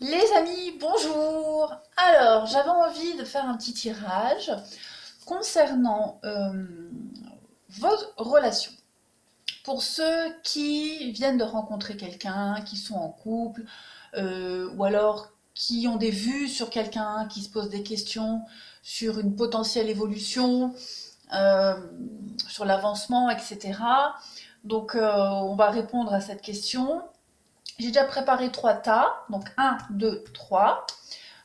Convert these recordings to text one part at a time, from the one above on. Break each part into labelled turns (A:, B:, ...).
A: Les amis, bonjour! Alors, j'avais envie de faire un petit tirage concernant vos relations. Pour ceux qui viennent de rencontrer quelqu'un, qui sont en couple, ou alors qui ont des vues sur quelqu'un, qui se posent des questions sur une potentielle évolution, euh, sur l'avancement, etc. Donc, on va répondre à cette question. J'ai déjà préparé 3 tas, donc un, 2, 3.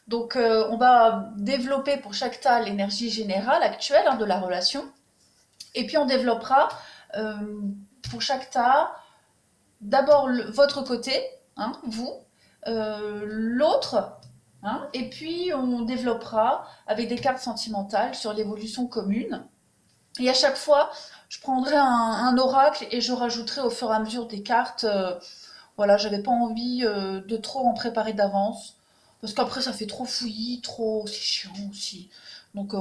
A: Donc, on va développer pour chaque tas l'énergie générale actuelle de la relation. Et puis, on développera euh, pour chaque tas d'abord votre côté, vous, l'autre, et puis on développera avec des cartes sentimentales sur l'évolution commune. Et à chaque fois, je prendrai un oracle et je rajouterai au fur et à mesure des cartes. Voilà, j'avais pas envie de trop en préparer d'avance. Parce qu'après, ça fait trop fouillis, trop. C'est chiant aussi. Donc,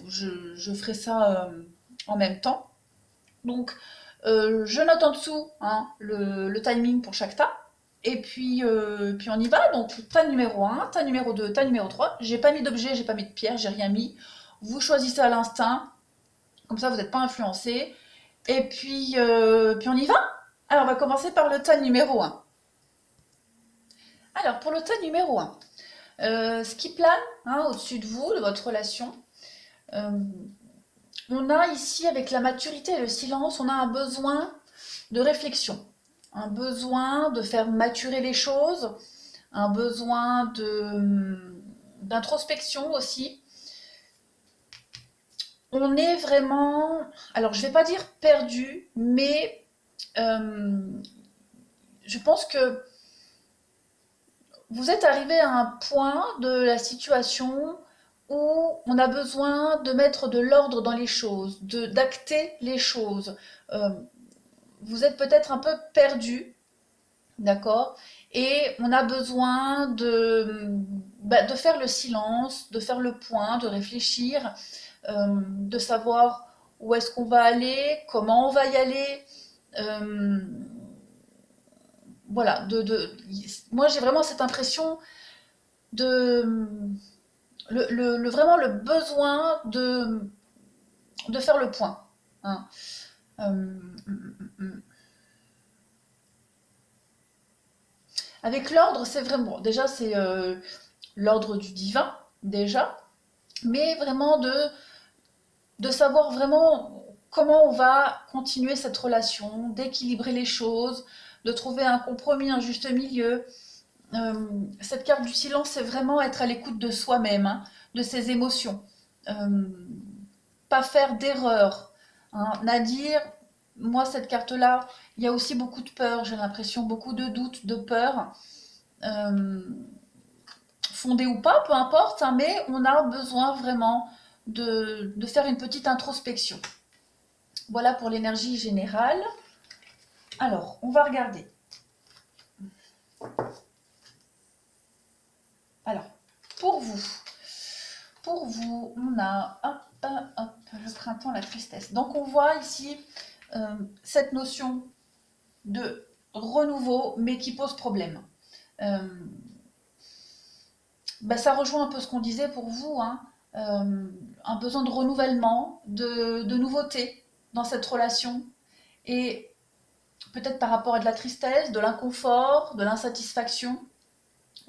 A: je ferai ça en même temps. Donc, je note en dessous le timing pour chaque tas. Et puis on y va. Donc, tas numéro 1, tas numéro 2, tas numéro 3. J'ai pas mis d'objet, j'ai pas mis de pierre, j'ai rien mis. Vous choisissez à l'instinct. Comme ça, vous n'êtes pas influencé. Et puis on y va. Alors, on va commencer par le tas numéro 1. Alors, pour le tas numéro 1, ce qui plane au-dessus de vous, de votre relation, euh, on a ici, avec la maturité et le silence, on a un besoin de réflexion, un besoin de faire maturer les choses, un besoin d'introspection aussi. On est vraiment, alors je ne vais pas dire perdu, mais je pense que vous êtes arrivé à un point de la situation où on a besoin de mettre de l'ordre dans les choses, d'acter les choses. Euh, vous êtes peut-être un peu perdu, d'accord? Et on a besoin de faire le silence, de faire le point, de réfléchir, de savoir où est-ce qu'on va aller, comment on va y aller. Euh, voilà, moi j'ai vraiment cette impression de vraiment le besoin de faire le point, hein. Euh, avec l'ordre, c'est vraiment, déjà c'est l'ordre du divin, déjà, mais vraiment de savoir vraiment comment on va continuer cette relation, d'équilibrer les choses, de trouver un compromis, un juste milieu. Cette carte du silence, c'est vraiment être à l'écoute de soi-même, de ses émotions. Euh, Pas faire d'erreur. Nadir, moi, cette carte-là, il y a aussi beaucoup de peur, j'ai l'impression, beaucoup de doutes, de peur, euh, fondées ou pas, peu importe, mais on a besoin vraiment de faire une petite introspection. Voilà pour l'énergie générale. Alors, on va regarder. Alors, pour vous, on a hop, le printemps, la tristesse. Donc, on voit ici cette notion de renouveau, mais qui pose problème. Euh, Ça rejoint un peu ce qu'on disait pour vous, un besoin de renouvellement, de nouveauté dans cette relation. Et peut-être par rapport à de la tristesse, de l'inconfort, de l'insatisfaction.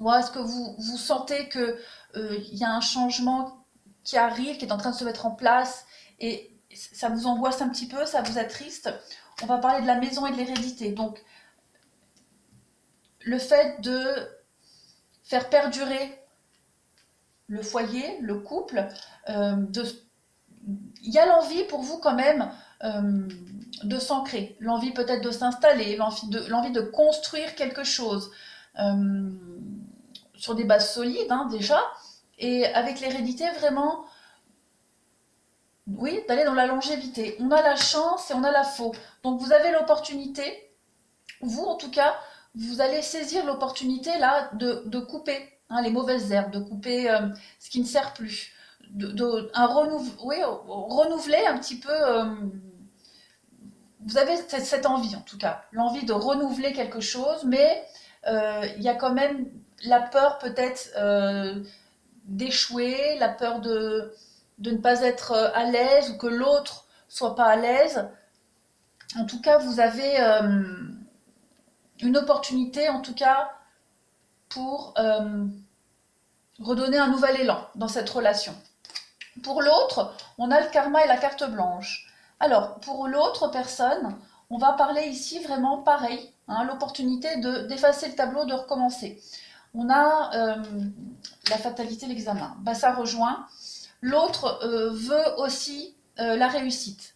A: Ou est-ce que vous sentez qu'il y a un changement qui arrive, qui est en train de se mettre en place, et ça vous angoisse un petit peu, ça vous attriste? On va parler de la maison et de l'hérédité. Donc, le fait de faire perdurer le foyer, le couple, il y a l'envie pour vous quand même de s'ancrer, l'envie peut-être de s'installer, l'envie de construire quelque chose sur des bases solides déjà, et avec l'hérédité vraiment, oui, d'aller dans la longévité. On a la chance et on a la faux. Donc vous avez l'opportunité, vous en tout cas, vous allez saisir l'opportunité là de couper les mauvaises herbes, de couper ce qui ne sert plus, oui, renouveler un petit peu. Vous avez cette envie en tout cas, l'envie de renouveler quelque chose, mais il y a quand même la peur peut-être d'échouer, la peur de ne pas être à l'aise ou que l'autre soit pas à l'aise. En tout cas, vous avez une opportunité, en tout cas, pour redonner un nouvel élan dans cette relation. Pour l'autre, on a le karma et la carte blanche. Alors, pour l'autre personne, on va parler ici vraiment pareil, hein, l'opportunité d'effacer le tableau, de recommencer. On a la fatalité, l'examen. Bah, ça rejoint. L'autre veut aussi la réussite.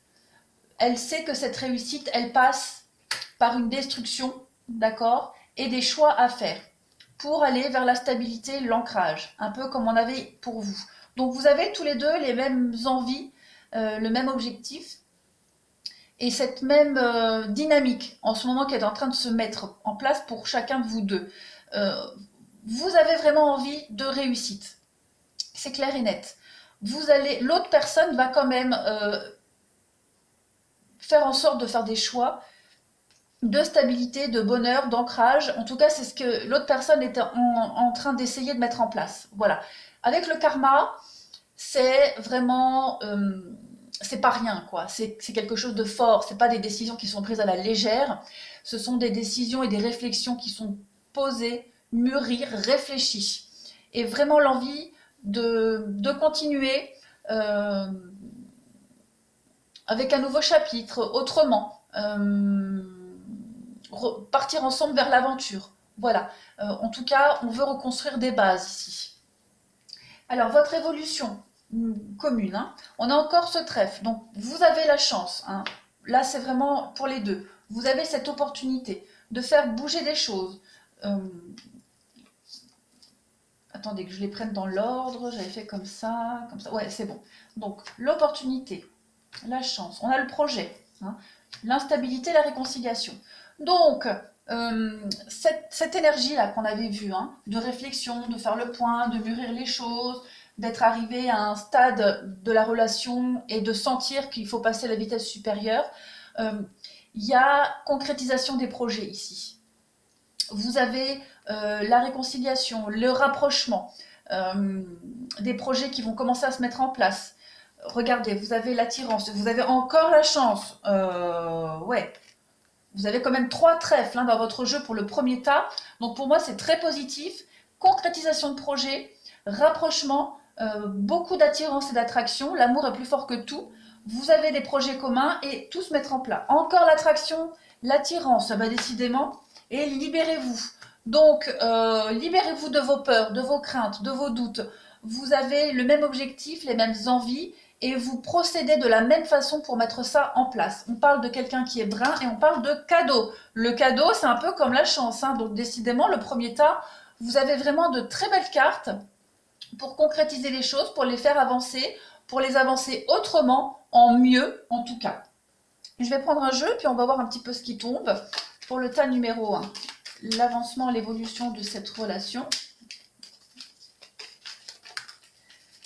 A: Elle sait que cette réussite, elle passe par une destruction, d'accord, et des choix à faire pour aller vers la stabilité, l'ancrage, un peu comme on avait pour vous. Donc vous avez tous les deux les mêmes envies, le même objectif et cette même dynamique en ce moment qui est en train de se mettre en place pour chacun de vous deux. Vous avez vraiment envie de réussite, c'est clair et net. L'autre personne va quand même faire en sorte de faire des choix de stabilité, de bonheur, d'ancrage. En tout cas, c'est ce que l'autre personne est en train d'essayer de mettre en place. Voilà. Avec le karma, c'est vraiment, c'est pas rien, quoi. C'est quelque chose de fort. C'est pas des décisions qui sont prises à la légère. Ce sont des décisions et des réflexions qui sont posées, mûries, réfléchies. Et vraiment l'envie de continuer avec un nouveau chapitre, autrement. Partir ensemble vers l'aventure. Voilà. En tout cas, on veut reconstruire des bases ici. Alors, votre évolution commune, hein, on a encore ce trèfle. Donc, vous avez la chance. Hein, là, c'est vraiment pour les deux. Vous avez cette opportunité de faire bouger des choses. Attendez que je les prenne dans l'ordre. J'avais fait comme ça, comme ça. Ouais, c'est bon. Donc, l'opportunité, la chance. On a le projet. Hein, l'instabilité, la réconciliation. Donc, cette énergie-là qu'on avait vue, hein, de réflexion, de faire le point, de mûrir les choses, d'être arrivé à un stade de la relation et de sentir qu'il faut passer à la vitesse supérieure, il y a concrétisation des projets ici. Vous avez la réconciliation, le rapprochement, des projets qui vont commencer à se mettre en place. Regardez, vous avez l'attirance, vous avez encore la chance. Ouais. Vous avez quand même 3 trèfles, hein, dans votre jeu pour le premier tas. Donc pour moi, c'est très positif. Concrétisation de projet, rapprochement, beaucoup d'attirance et d'attraction. L'amour est plus fort que tout. Vous avez des projets communs et tout se mettre en place. Encore l'attraction, l'attirance, bah décidément. Et libérez-vous. Donc, libérez-vous de vos peurs, de vos craintes, de vos doutes. Vous avez le même objectif, les mêmes envies. Et vous procédez de la même façon pour mettre ça en place. On parle de quelqu'un qui est brun et on parle de cadeau. Le cadeau, c'est un peu comme la chance. Hein. Donc décidément, le premier tas, vous avez vraiment de très belles cartes pour concrétiser les choses, pour les faire avancer, pour les avancer autrement, en mieux en tout cas. Je vais prendre un jeu, puis on va voir un petit peu ce qui tombe. Pour le tas numéro 1, l'avancement, l'évolution de cette relation.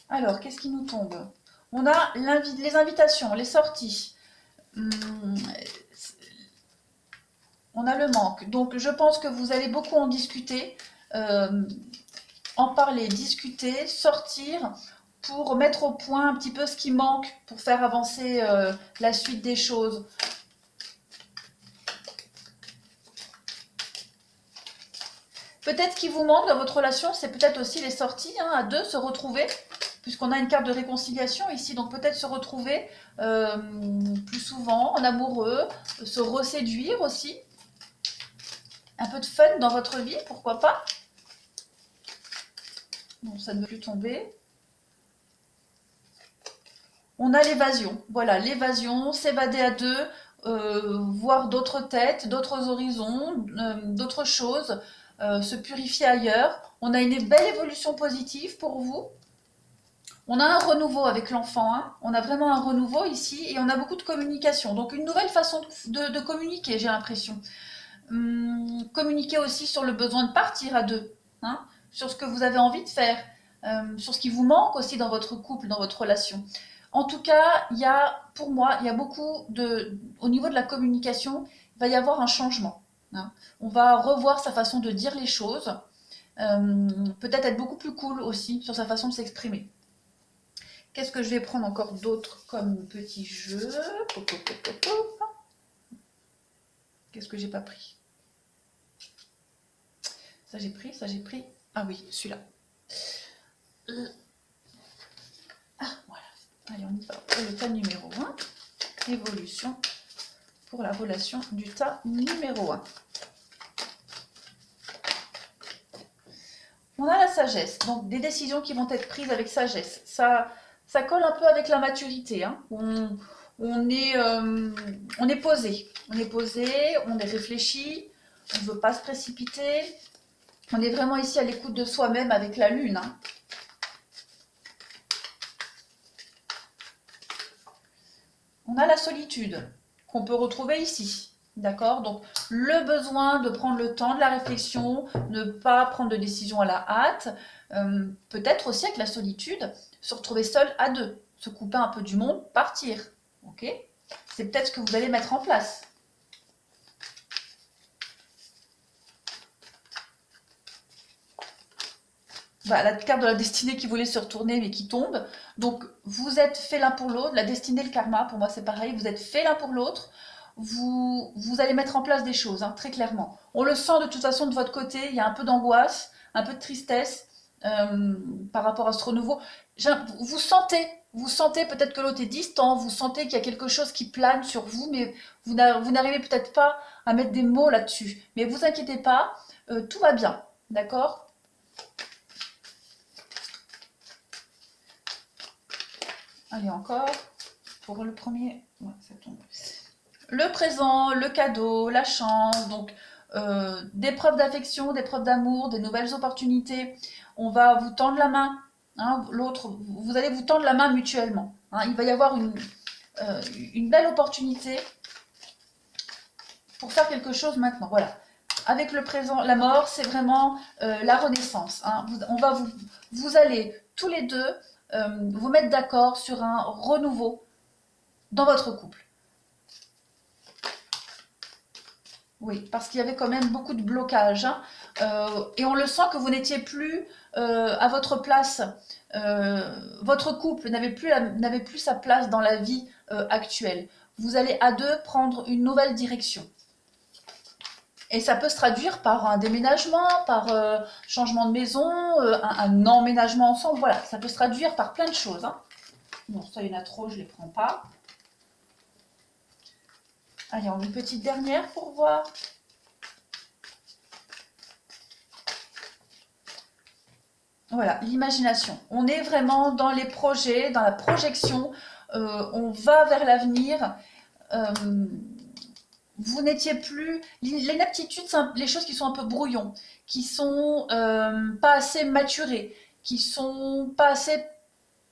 A: Alors, qu'est-ce qui nous tombe ? On a les invitations, les sorties. On a le manque. Donc, je pense que vous allez beaucoup en discuter, en parler, discuter, sortir pour mettre au point un petit peu ce qui manque pour faire avancer la suite des choses. Peut-être ce qui vous manque dans votre relation, c'est peut-être aussi les sorties, hein, à deux, se retrouver. Puisqu'on a une carte de réconciliation ici, donc peut-être se retrouver plus souvent en amoureux, se reséduire aussi. Un peu de fun dans votre vie, pourquoi pas. Bon, ça ne veut plus tomber. On a l'évasion, voilà, l'évasion, s'évader à deux, voir d'autres têtes, d'autres horizons, d'autres choses, se purifier ailleurs. On a une belle évolution positive pour vous. On a un renouveau avec l'enfant, hein. On a vraiment un renouveau ici et on a beaucoup de communication. Donc une nouvelle façon de communiquer, j'ai l'impression. Communiquer aussi sur le besoin de partir à deux, hein, sur ce que vous avez envie de faire, sur ce qui vous manque aussi dans votre couple, dans votre relation. En tout cas, pour moi, il y a beaucoup au niveau de la communication, il va y avoir un changement. Hein. On va revoir sa façon de dire les choses. peut-être être beaucoup plus cool aussi sur sa façon de s'exprimer. Qu'est-ce que je vais prendre encore d'autre comme petit jeu? Qu'est-ce que j'ai pas pris? Ça j'ai pris, ça j'ai pris. Ah oui, celui-là. Ah, voilà. Allez, on y va pour le tas numéro 1. Évolution pour la relation du tas numéro 1. On a la sagesse, donc des décisions qui vont être prises avec sagesse. Ça colle un peu avec la maturité. Hein. On est posé, on est réfléchi, on ne veut pas se précipiter. On est vraiment ici à l'écoute de soi-même avec la lune. Hein. On a la solitude qu'on peut retrouver ici. D'accord? Donc, le besoin de prendre le temps de la réflexion, ne pas prendre de décision à la hâte. Peut-être aussi avec la solitude, se retrouver seul à deux, se couper un peu du monde, partir. Ok? C'est peut-être ce que vous allez mettre en place. Bah, la carte de la destinée qui voulait se retourner mais qui tombe. Donc, vous êtes fait l'un pour l'autre. La destinée, le karma, pour moi, c'est pareil. Vous êtes fait l'un pour l'autre. Vous allez mettre en place des choses, hein, très clairement. On le sent de toute façon de votre côté. Il y a un peu d'angoisse, un peu de tristesse par rapport à ce renouveau. Vous sentez peut-être que l'autre est distant. Vous sentez qu'il y a quelque chose qui plane sur vous, mais vous n'arrivez peut-être pas à mettre des mots là-dessus. Mais vous inquiétez pas, tout va bien. D'accord ? Allez, encore, pour le premier, ouais, ça tombe. Le présent, le cadeau, la chance, donc des preuves d'affection, des preuves d'amour, des nouvelles opportunités. On va vous tendre la main, hein, l'autre, vous allez vous tendre la main mutuellement. Hein, il va y avoir une belle opportunité pour faire quelque chose maintenant. Voilà. Avec le présent, la mort, c'est vraiment la renaissance. Hein. Vous allez tous les deux vous mettre d'accord sur un renouveau dans votre couple. Oui, parce qu'il y avait quand même beaucoup de blocages. Hein, et on le sent que vous n'étiez plus à votre place. Votre couple n'avait plus sa place dans la vie actuelle. Vous allez à deux prendre une nouvelle direction. Et ça peut se traduire par un déménagement, par changement de maison, un emménagement ensemble. Voilà, ça peut se traduire par plein de choses. Hein. Bon, ça, il y en a trop, je ne les prends pas. Allez, on a une petite dernière pour voir. Voilà, l'imagination. On est vraiment dans les projets, dans la projection. On va vers l'avenir. Vous n'étiez plus... L'inaptitude, c'est les choses qui sont un peu brouillons, qui sont pas assez maturées, qui sont pas assez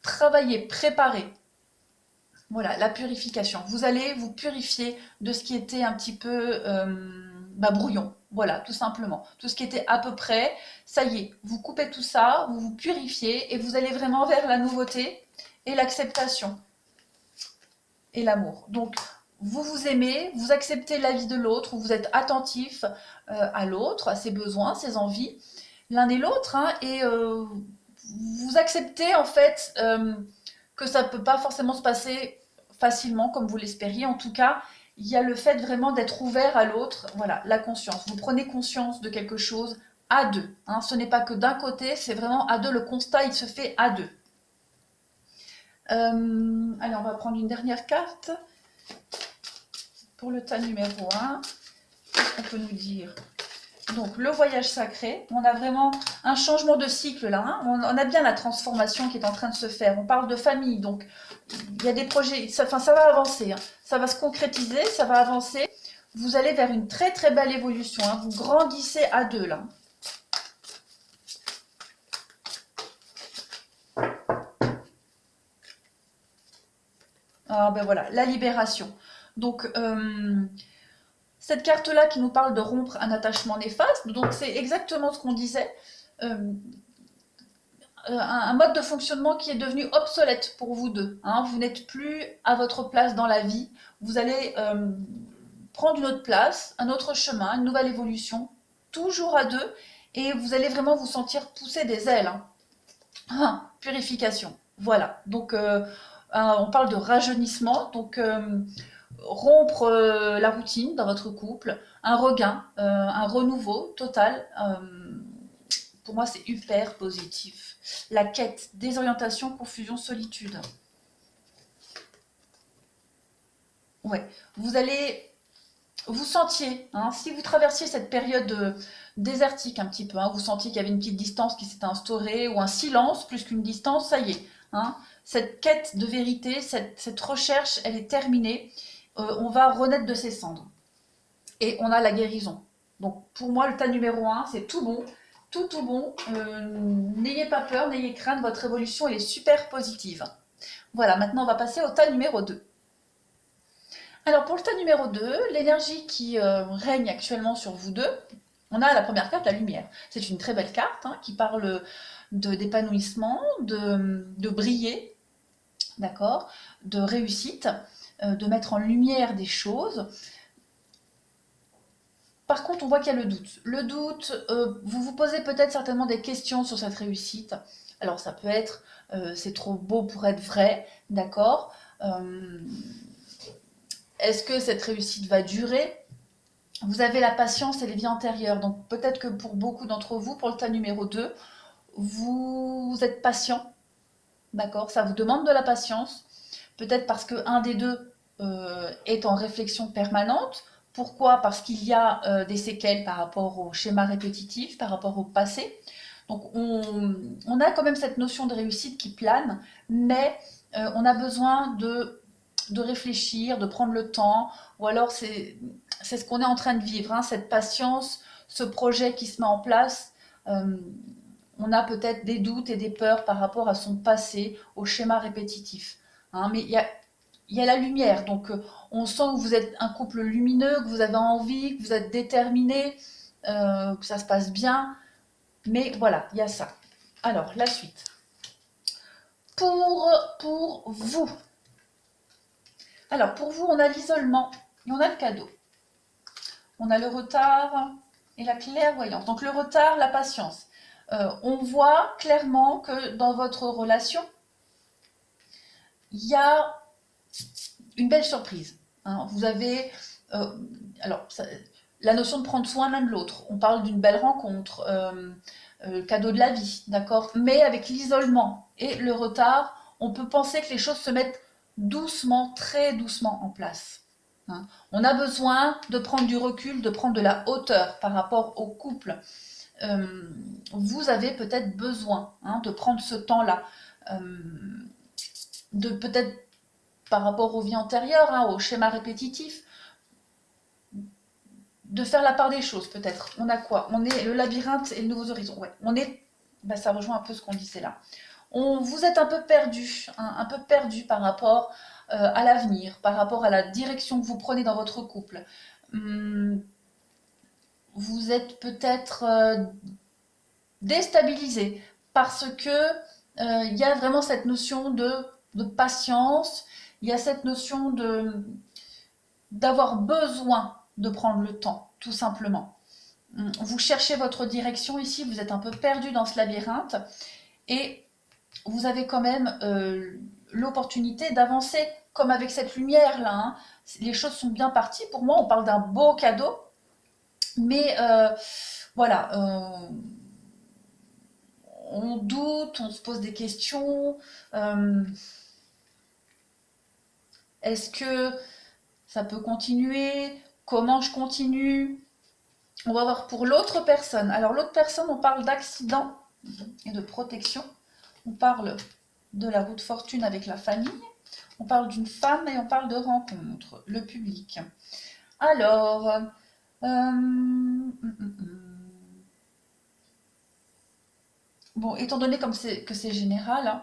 A: travaillées, préparées. Voilà, la purification. Vous allez vous purifier de ce qui était un petit peu brouillon. Voilà, tout simplement. Tout ce qui était à peu près, ça y est, vous coupez tout ça, vous vous purifiez et vous allez vraiment vers la nouveauté et l'acceptation et l'amour. Donc, vous vous aimez, vous acceptez la vie de l'autre, vous êtes attentif à l'autre, à ses besoins, ses envies, l'un et l'autre, hein, et vous acceptez en fait que ça ne peut pas forcément se passer facilement comme vous l'espériez. En tout cas, il y a le fait vraiment d'être ouvert à l'autre, voilà, la conscience. Vous prenez conscience de quelque chose à deux. Hein, ce n'est pas que d'un côté, c'est vraiment à deux. Le constat, il se fait à deux. Allez, on va prendre une dernière carte. Pour le tas numéro 1, qu'est-ce qu'on peut nous dire? Donc, le voyage sacré. On a vraiment un changement de cycle là. Hein. On a bien la transformation qui est en train de se faire. On parle de famille, donc il y a des projets. Ça va avancer. Hein. Ça va se concrétiser, ça va avancer. Vous allez vers une très très belle évolution. Hein. Vous grandissez à deux là. Ah ben voilà, la libération. Donc, cette carte-là qui nous parle de rompre un attachement néfaste, donc c'est exactement ce qu'on disait. Un mode de fonctionnement qui est devenu obsolète pour vous deux. Hein. Vous n'êtes plus à votre place dans la vie. Vous allez prendre une autre place, un autre chemin, une nouvelle évolution, toujours à deux. et vous allez vraiment vous sentir pousser des ailes. Hein. Ah, purification, voilà. Donc, on parle de rajeunissement, donc rompre la routine dans votre couple, un regain, un renouveau total. Pour moi, c'est hyper positif. La quête, désorientation, confusion, solitude. Ouais, vous allez, vous sentiez, hein, si vous traversiez cette période désertique un petit peu, hein, vous sentiez qu'il y avait une petite distance qui s'était instaurée, ou un silence plus qu'une distance, ça y est. Hein, cette quête de vérité, cette recherche, elle est terminée. On va renaître de ses cendres. Et on a la guérison. Donc pour moi, le tas numéro un, c'est tout bon, tout bon. N'ayez pas peur, n'ayez crainte, votre évolution elle est super positive. Voilà, maintenant on va passer au tas numéro 2. Alors pour le tas numéro 2, l'énergie qui règne actuellement sur vous deux, on a la première carte, la lumière. C'est une très belle carte hein, qui parle d'épanouissement, de briller, d'accord, de réussite, de mettre en lumière des choses. Par contre, on voit qu'il y a le doute. Le doute, vous vous posez peut-être certainement des questions sur cette réussite. Alors ça peut être, c'est trop beau pour être vrai, d'accord. Est-ce que cette réussite va durer? Vous avez la patience et les vies antérieures. Donc peut-être que pour beaucoup d'entre vous, pour le tas numéro 2, vous êtes patient, d'accord. Ça vous demande de la patience. Peut-être parce qu'un des deux est en réflexion permanente. Pourquoi? Parce qu'il y a des séquelles par rapport au schéma répétitif, par rapport au passé. Donc on a quand même cette notion de réussite qui plane, mais on a besoin de réfléchir, de prendre le temps, ou alors c'est ce qu'on est en train de vivre, hein, cette patience, ce projet qui se met en place. Euh, on a peut-être des doutes et des peurs par rapport à son passé, au schéma répétitif. Hein, mais il y a la lumière, donc on sent que vous êtes un couple lumineux, que vous avez envie, que vous êtes déterminé, que ça se passe bien. Mais voilà, il y a ça. Alors, la suite. Pour vous. Alors, pour vous, on a l'isolement et on a le cadeau. On a le retard et la clairvoyance. Donc, le retard, la patience. On voit clairement que dans votre relation, il y a une belle surprise. Hein. Vous avez, alors, la notion de prendre soin l'un de l'autre. On parle d'une belle rencontre, cadeau de la vie, d'accord. Mais avec l'isolement et le retard, on peut penser que les choses se mettent doucement, très doucement en place. Hein. On a besoin de prendre du recul, de prendre de la hauteur par rapport au couple. Vous avez peut-être besoin hein, de prendre ce temps-là, de peut-être par rapport aux vies antérieures, hein, au schéma répétitif, de faire la part des choses peut-être. On a quoi? On est le labyrinthe et le nouveaux horizons. Ouais, on est, bah, ça rejoint un peu ce qu'on disait là. Vous êtes un peu perdu, hein, un peu perdu par rapport à l'avenir, par rapport à la direction que vous prenez dans votre couple. Vous êtes peut-être déstabilisé parce que il y a vraiment cette notion de patience, il y a cette notion d'avoir besoin de prendre le temps, tout simplement. Vous cherchez votre direction ici, vous êtes un peu perdu dans ce labyrinthe et vous avez quand même l'opportunité d'avancer, comme avec cette lumière là. Hein. Les choses sont bien parties. Pour moi, on parle d'un beau cadeau, mais voilà, on doute, on se pose des questions. Est-ce que ça peut continuer? Comment je continue? On va voir pour l'autre personne. Alors l'autre personne, on parle d'accident et de protection. On parle de la roue de fortune avec la famille. On parle d'une femme et on parle de rencontre, le public. Alors, bon, étant donné que c'est général,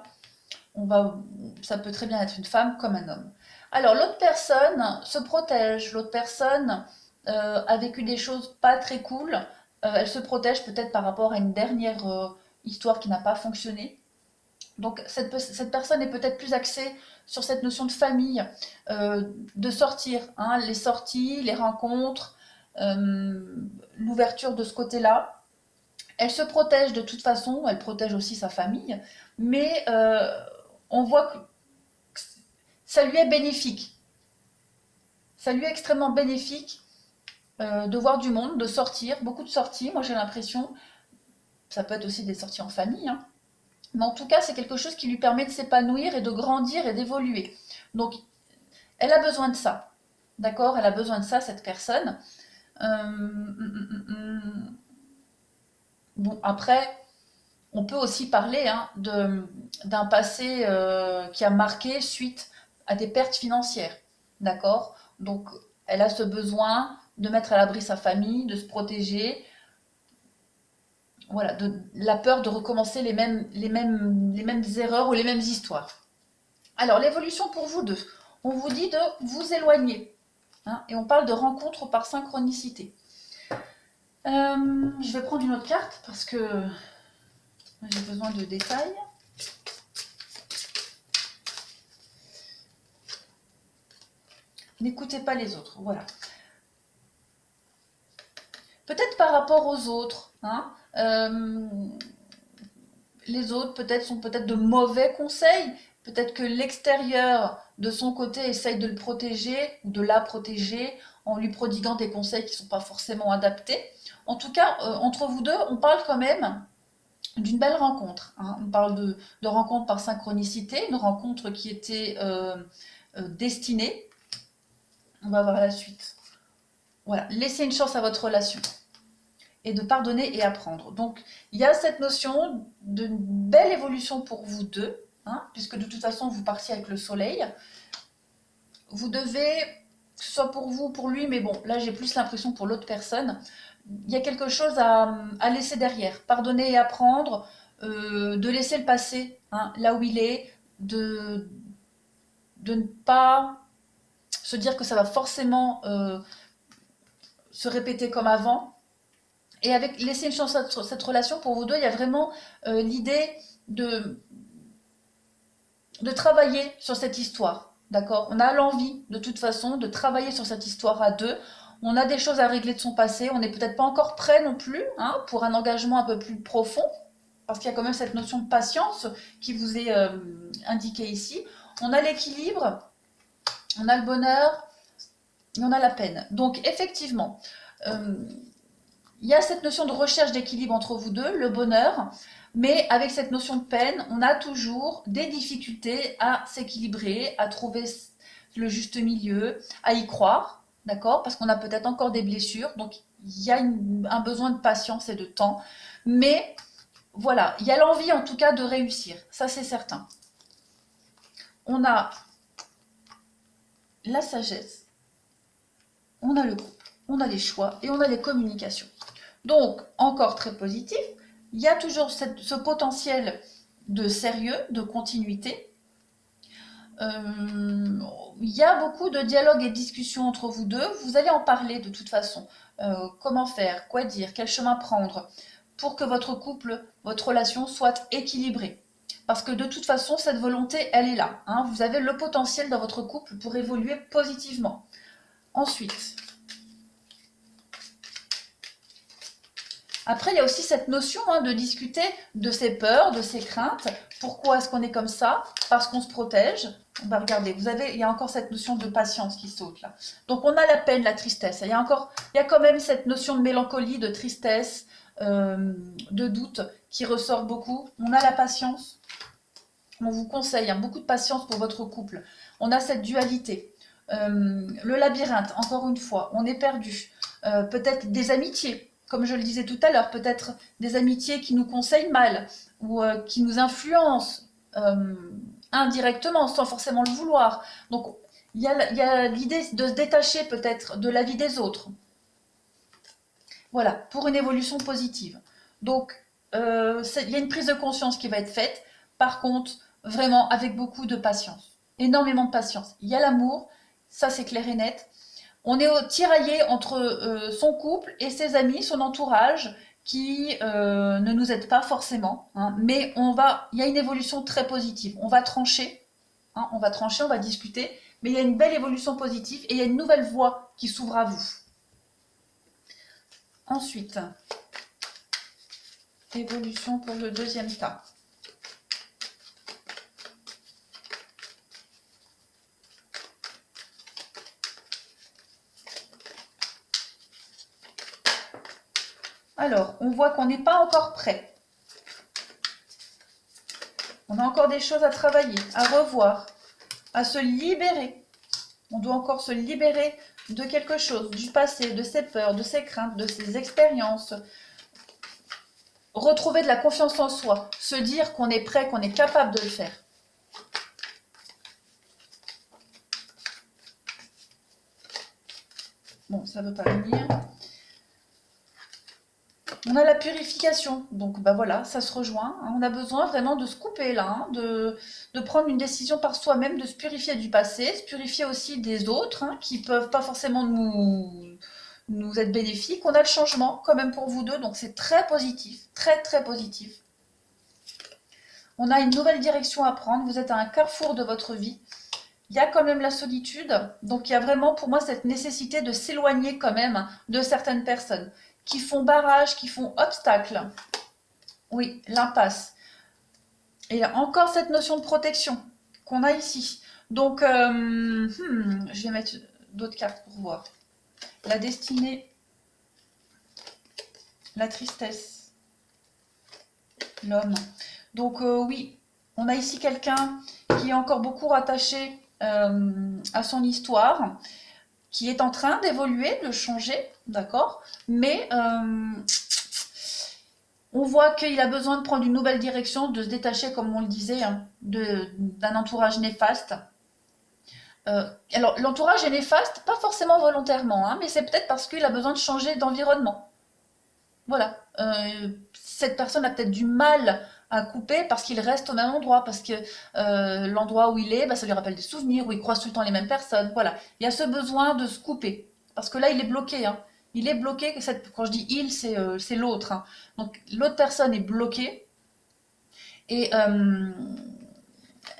A: hein, ça peut très bien être une femme comme un homme. Alors, l'autre personne se protège. L'autre personne a vécu des choses pas très cool. Elle se protège peut-être par rapport à une dernière histoire qui n'a pas fonctionné. Donc cette personne est peut-être plus axée sur cette notion de famille, de sortir, hein, les sorties, les rencontres, l'ouverture de ce côté-là. Elle se protège de toute façon, elle protège aussi sa famille, mais on voit que ça lui est bénéfique. Ça lui est extrêmement bénéfique de voir du monde, de sortir, beaucoup de sorties. Moi j'ai l'impression, ça peut être aussi des sorties en famille, hein. Mais en tout cas c'est quelque chose qui lui permet de s'épanouir et de grandir et d'évoluer. Donc elle a besoin de ça, d'accord? Elle a besoin de ça, cette personne. Bon, après, on peut aussi parler hein, d'un passé qui a marqué suite à des pertes financières, d'accord? Donc, elle a ce besoin de mettre à l'abri sa famille, de se protéger, voilà, de la peur de recommencer les mêmes erreurs ou les mêmes histoires. Alors, l'évolution pour vous deux, on vous dit de vous éloigner, hein, et on parle de rencontre par synchronicité. Je vais prendre une autre carte parce que j'ai besoin de détails. N'écoutez pas les autres, voilà. Peut-être par rapport aux autres, hein, les autres peut-être sont peut-être de mauvais conseils, peut-être que l'extérieur de son côté essaye de le protéger ou de la protéger en lui prodiguant des conseils qui ne sont pas forcément adaptés. En tout cas, entre vous deux, on parle quand même d'une belle rencontre, hein. On parle de rencontre par synchronicité, une rencontre qui était destinée. On va voir la suite. Voilà, laissez une chance à votre relation et de pardonner et apprendre. Donc, il y a cette notion de belle évolution pour vous deux, hein, puisque de toute façon, vous partiez avec le soleil. Vous devez, que ce soit pour vous ou pour lui, mais bon, là, j'ai plus l'impression pour l'autre personne, il y a quelque chose à laisser derrière. Pardonner et apprendre, de laisser le passé hein, là où il est, de ne pas se dire que ça va forcément se répéter comme avant. Et avec laisser une chance à cette relation, pour vous deux, il y a vraiment l'idée de travailler sur cette histoire. D'accord? On a l'envie, de toute façon, de travailler sur cette histoire à deux. On a des choses à régler de son passé. On n'est peut-être pas encore prêt non plus hein, pour un engagement un peu plus profond, parce qu'il y a quand même cette notion de patience qui vous est indiquée ici. On a l'équilibre, on a le bonheur et on a la peine. Donc, effectivement, il y a cette notion de recherche d'équilibre entre vous deux, le bonheur, mais avec cette notion de peine, on a toujours des difficultés à s'équilibrer, à trouver le juste milieu, à y croire, d'accord? Parce qu'on a peut-être encore des blessures, donc il y a un besoin de patience et de temps, mais voilà, il y a l'envie en tout cas de réussir, ça c'est certain. On a la sagesse, on a le couple, on a les choix et on a les communications. Donc, encore très positif, il y a toujours ce potentiel de sérieux, de continuité. Il y a beaucoup de dialogue et de discussion entre vous deux. Vous allez en parler de toute façon. Comment faire, quoi dire, quel chemin prendre pour que votre couple, votre relation soit équilibrée. Parce que de toute façon, cette volonté, elle est là, hein. Vous avez le potentiel dans votre couple pour évoluer positivement. Ensuite, après, il y a aussi cette notion hein, de discuter de ses peurs, de ses craintes. Pourquoi est-ce qu'on est comme ça? Parce qu'on se protège. Bah, regardez, il y a encore cette notion de patience qui saute là. Donc on a la peine, la tristesse. Il y a quand même cette notion de mélancolie, de tristesse, de doute qui ressort beaucoup. On a la patience. On vous conseille hein, beaucoup de patience pour votre couple. On a cette dualité. Le labyrinthe, encore une fois, on est perdu. Peut-être des amitiés. Comme je le disais tout à l'heure, peut-être des amitiés qui nous conseillent mal ou qui nous influencent indirectement sans forcément le vouloir. Donc il y a l'idée de se détacher peut-être de la vie des autres. Voilà, pour une évolution positive. Donc il y a une prise de conscience qui va être faite. Par contre, vraiment avec beaucoup de patience. Énormément de patience. Il y a l'amour, ça c'est clair et net. On est tiraillé entre son couple et ses amis, son entourage, qui ne nous aident pas forcément. Hein, mais il y a une évolution très positive. On va trancher, hein, on va discuter, mais il y a une belle évolution positive et il y a une nouvelle voie qui s'ouvre à vous. Ensuite, évolution pour le deuxième tas. Alors, on voit qu'on n'est pas encore prêt. On a encore des choses à travailler, à revoir, à se libérer. On doit encore se libérer de quelque chose, du passé, de ses peurs, de ses craintes, de ses expériences. Retrouver de la confiance en soi, se dire qu'on est prêt, qu'on est capable de le faire. Bon, ça ne veut pas venir. On a la purification, donc bah voilà, ça se rejoint. On a besoin vraiment de se couper là, hein, de prendre une décision par soi-même, de se purifier du passé, se purifier aussi des autres, hein, qui peuvent pas forcément nous être bénéfiques. On a le changement quand même pour vous deux, donc c'est très positif, très très positif. On a une nouvelle direction à prendre, vous êtes à un carrefour de votre vie. Il y a quand même la solitude, donc il y a vraiment pour moi cette nécessité de s'éloigner quand même de certaines personnes qui font barrage, qui font obstacle. Oui, l'impasse. Et encore cette notion de protection qu'on a ici. Donc, je vais mettre d'autres cartes pour voir. La destinée, la tristesse, l'homme. Donc oui, on a ici quelqu'un qui est encore beaucoup rattaché à son histoire, qui est en train d'évoluer, de changer, d'accord, mais on voit qu'il a besoin de prendre une nouvelle direction, de se détacher, comme on le disait, hein, d'un entourage néfaste. Alors, l'entourage est néfaste, pas forcément volontairement, hein, mais c'est peut-être parce qu'il a besoin de changer d'environnement. Voilà. Cette personne a peut-être du mal à couper parce qu'il reste au même endroit, parce que l'endroit où il est, bah, ça lui rappelle des souvenirs, où il croise tout le temps les mêmes personnes. Voilà. Il y a ce besoin de se couper. Parce que là, il est bloqué. Hein. Il est bloqué. Quand je dis il, c'est l'autre. Hein. Donc, l'autre personne est bloquée et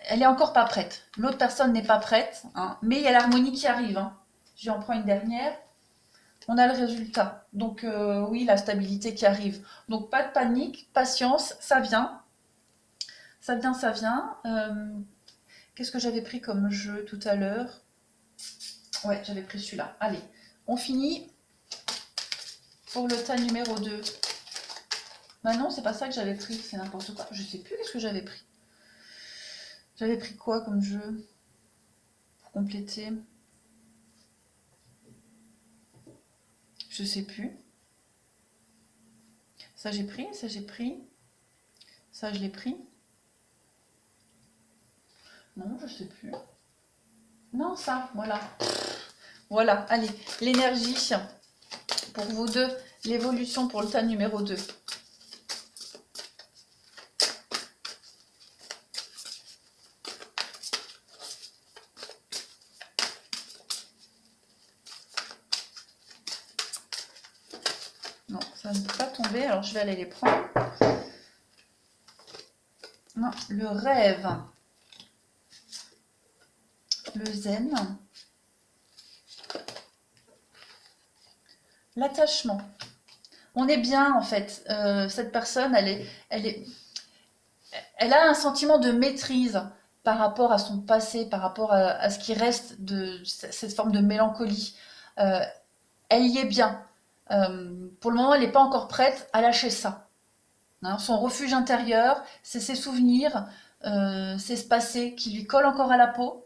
A: elle est encore pas prête. L'autre personne n'est pas prête, hein, mais il y a l'harmonie qui arrive. Hein. Je en prends une dernière. On a le résultat. Donc oui, la stabilité qui arrive. Donc pas de panique, patience, ça vient. Ça vient, ça vient. Qu'est-ce que j'avais pris comme jeu tout à l'heure? Ouais, j'avais pris celui-là. Allez, on finit pour le tas numéro 2. Bah non, c'est pas ça que j'avais pris, c'est n'importe quoi. Je sais plus qu'est-ce que j'avais pris. J'avais pris quoi comme jeu pour compléter? Je sais plus. Ça j'ai pris, ça j'ai pris. Ça je l'ai pris. Non, je sais plus. Non, ça, voilà. Voilà, allez, l'énergie pour vous deux, l'évolution pour le tas numéro 2. Non, ça ne peut pas tomber, alors je vais aller les prendre. Non, le rêve. Le zen. L'attachement. On est bien en fait. Cette personne, elle a un sentiment de maîtrise par rapport à son passé, par rapport à ce qui reste de cette forme de mélancolie. Elle y est bien. Pour le moment, elle n'est pas encore prête à lâcher ça. Hein, son refuge intérieur, c'est ses souvenirs, c'est ce passé qui lui colle encore à la peau.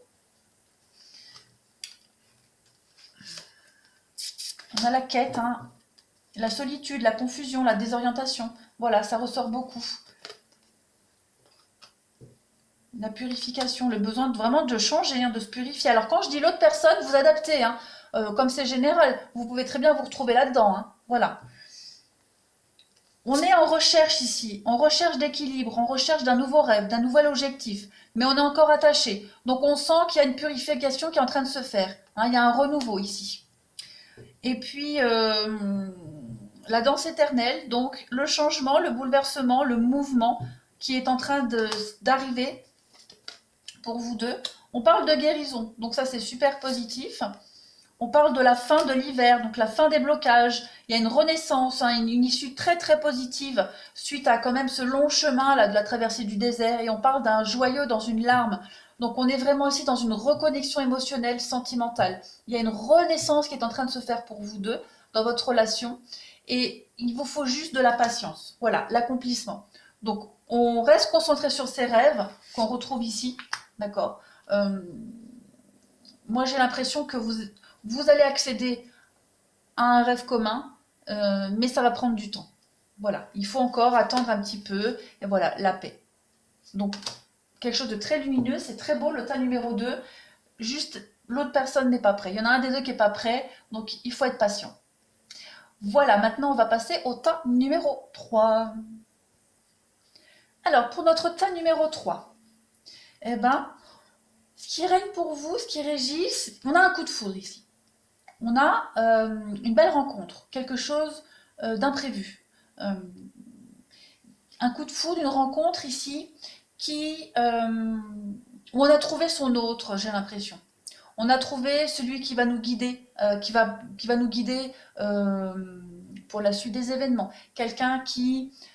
A: On a la quête, hein, la solitude, la confusion, la désorientation. Voilà, ça ressort beaucoup. La purification, le besoin vraiment de changer, hein, de se purifier. Alors quand je dis l'autre personne, vous adaptez. Hein, comme c'est général, vous pouvez très bien vous retrouver là-dedans. Hein, voilà. On est en recherche ici, en recherche d'équilibre, en recherche d'un nouveau rêve, d'un nouvel objectif. Mais on est encore attaché. Donc on sent qu'il y a une purification qui est en train de se faire. Hein, il y a un renouveau ici. Et puis, la danse éternelle, donc le changement, le bouleversement, le mouvement qui est en train d'arriver pour vous deux. On parle de guérison, donc ça c'est super positif. On parle de la fin de l'hiver, donc la fin des blocages. Il y a une renaissance, hein, une issue très très positive suite à quand même ce long chemin là de la traversée du désert. Et on parle d'un joyau dans une larme. Donc on est vraiment aussi dans une reconnexion émotionnelle, sentimentale. Il y a une renaissance qui est en train de se faire pour vous deux dans votre relation. Et il vous faut juste de la patience. Voilà, l'accomplissement. Donc on reste concentré sur ces rêves qu'on retrouve ici. D'accord. Moi j'ai l'impression que vous allez accéder à un rêve commun, mais ça va prendre du temps. Voilà, il faut encore attendre un petit peu, et voilà, la paix. Donc, quelque chose de très lumineux, c'est très beau, le tas numéro 2. Juste, l'autre personne n'est pas prêt. Il y en a un des deux qui n'est pas prêt, donc il faut être patient. Voilà, maintenant on va passer au tas numéro 3. Alors, pour notre tas numéro 3, eh ben, ce qui règne pour vous, ce qui régit, on a un coup de foudre ici. On a une belle rencontre, quelque chose d'imprévu. Euh, un coup de foudre, une rencontre ici où on a trouvé son autre, j'ai l'impression. On a trouvé celui qui va nous guider, qui va nous guider pour la suite des événements. Quelqu'un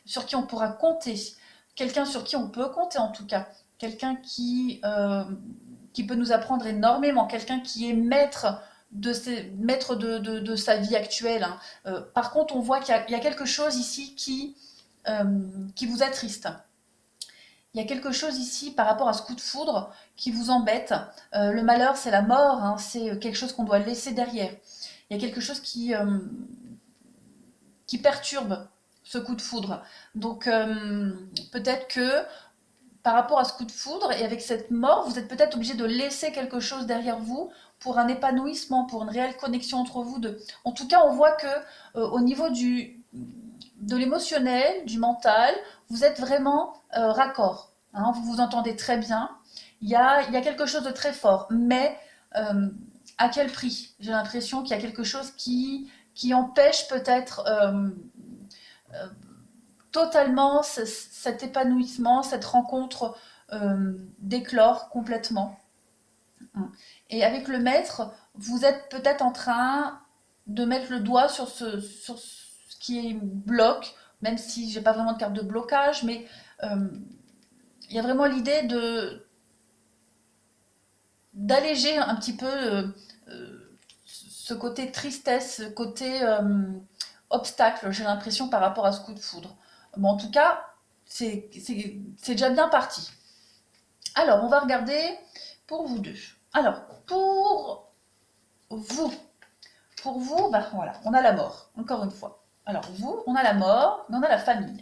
A: sur qui on pourra compter, quelqu'un sur qui on peut compter en tout cas, quelqu'un qui peut nous apprendre énormément, quelqu'un qui est maître de sa vie actuelle, hein. Par contre, on voit qu'il y a quelque chose ici qui vous attriste. Il y a quelque chose ici par rapport à ce coup de foudre qui vous embête. Le malheur, c'est la mort, hein, c'est quelque chose qu'on doit laisser derrière. Il y a quelque chose qui perturbe ce coup de foudre. Donc peut-être que par rapport à ce coup de foudre et avec cette mort, vous êtes peut-être obligé de laisser quelque chose derrière vous pour un épanouissement, pour une réelle connexion entre vous deux. En tout cas, on voit que au niveau de l'émotionnel, du mental, vous êtes vraiment raccord. Hein, vous vous entendez très bien. Il y a quelque chose de très fort. Mais à quel prix? J'ai l'impression qu'il y a quelque chose qui empêche peut-être euh, totalement cet épanouissement, cette rencontre d'éclore complètement. Et avec le maître, vous êtes peut-être en train de mettre le doigt sur ce qui bloque, même si j'ai pas vraiment de carte de blocage, mais euh, il y a vraiment l'idée d'alléger un petit peu ce côté tristesse, ce côté obstacle, j'ai l'impression, par rapport à ce coup de foudre. Bon, en tout cas, c'est déjà bien parti. Alors, on va regarder pour vous deux. Alors, vous, pour vous, bah, voilà, on a la mort, encore une fois. Alors, vous, on a la mort, mais on a la famille.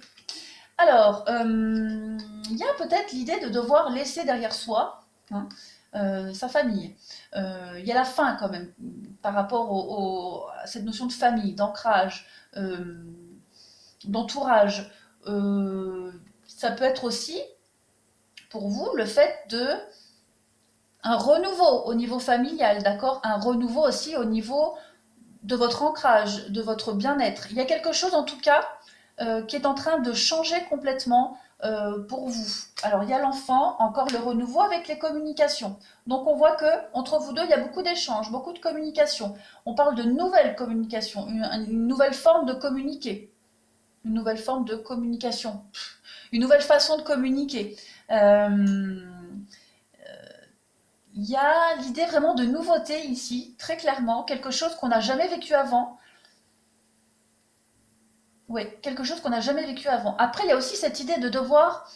A: Alors, il y a peut-être l'idée de devoir laisser derrière soi, hein, sa famille. Il y a la fin quand même par rapport à cette notion de famille, d'ancrage, d'entourage. Ça peut être aussi pour vous le fait de un renouveau au niveau familial, d'accord? Un renouveau aussi au niveau de votre ancrage, de votre bien-être. Il y a quelque chose en tout cas qui est en train de changer complètement pour vous. Alors il y a l'enfant, encore le renouveau avec les communications. Donc on voit que entre vous deux, il y a beaucoup d'échanges, beaucoup de communication. On parle de nouvelles communications, une nouvelle forme de communiquer, une nouvelle forme de communication, une nouvelle façon de communiquer. Il y a l'idée vraiment de nouveauté ici, très clairement, quelque chose qu'on n'a jamais vécu avant. Oui, quelque chose qu'on n'a jamais vécu avant. Après, il y a aussi cette idée de devoir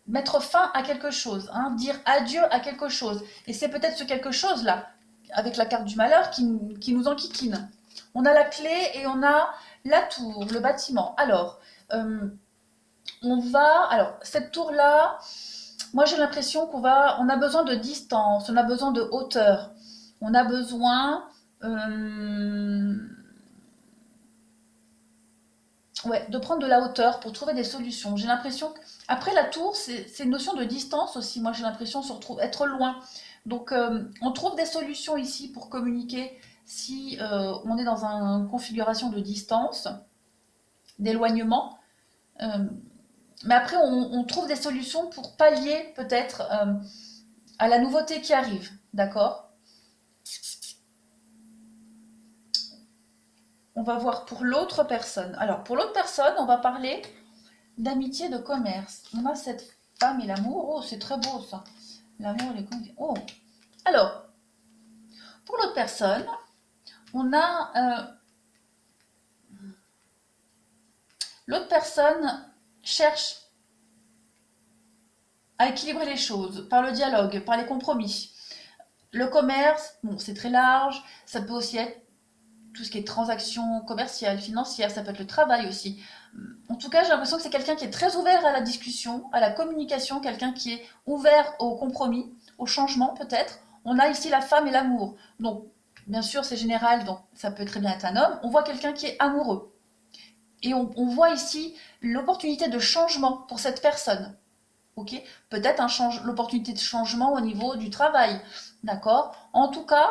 A: mettre fin à quelque chose, hein, dire adieu à quelque chose. Et c'est peut-être ce quelque chose-là, avec la carte du malheur, qui nous enquiquine. On a la clé et on a la tour, le bâtiment. Alors, alors cette tour-là, moi j'ai l'impression on a besoin de distance, on a besoin de hauteur, on a besoin ouais, de prendre de la hauteur pour trouver des solutions. J'ai l'impression après la tour, c'est une notion de distance aussi. Moi j'ai l'impression de se retrouver être loin. Donc on trouve des solutions ici pour communiquer si on est dans une configuration de distance, d'éloignement. Euh, mais après on trouve des solutions pour pallier peut-être à la nouveauté qui arrive, d'accord? on va voir pour l'autre personne. Alors, pour l'autre personne, on va parler d'amitié, de commerce. On a cette femme et l'amour. Oh, c'est très beau ça. L'amour et les convictions. Oh. Alors, pour l'autre personne, on a... l'autre personne cherche à équilibrer les choses par le dialogue, par les compromis. Le commerce, bon, c'est très large. Ça peut aussi être tout ce qui est transactions commerciales, financières. Ça peut être le travail aussi. En tout cas, j'ai l'impression que c'est quelqu'un qui est très ouvert à la discussion, à la communication, quelqu'un qui est ouvert au compromis, au changement peut-être. On a ici la femme et l'amour. Donc, bien sûr, c'est général, donc ça peut très bien être un homme. On voit quelqu'un qui est amoureux. Et on voit ici l'opportunité de changement pour cette personne. Ok, peut-être l'opportunité de changement au niveau du travail. D'accord. En tout cas,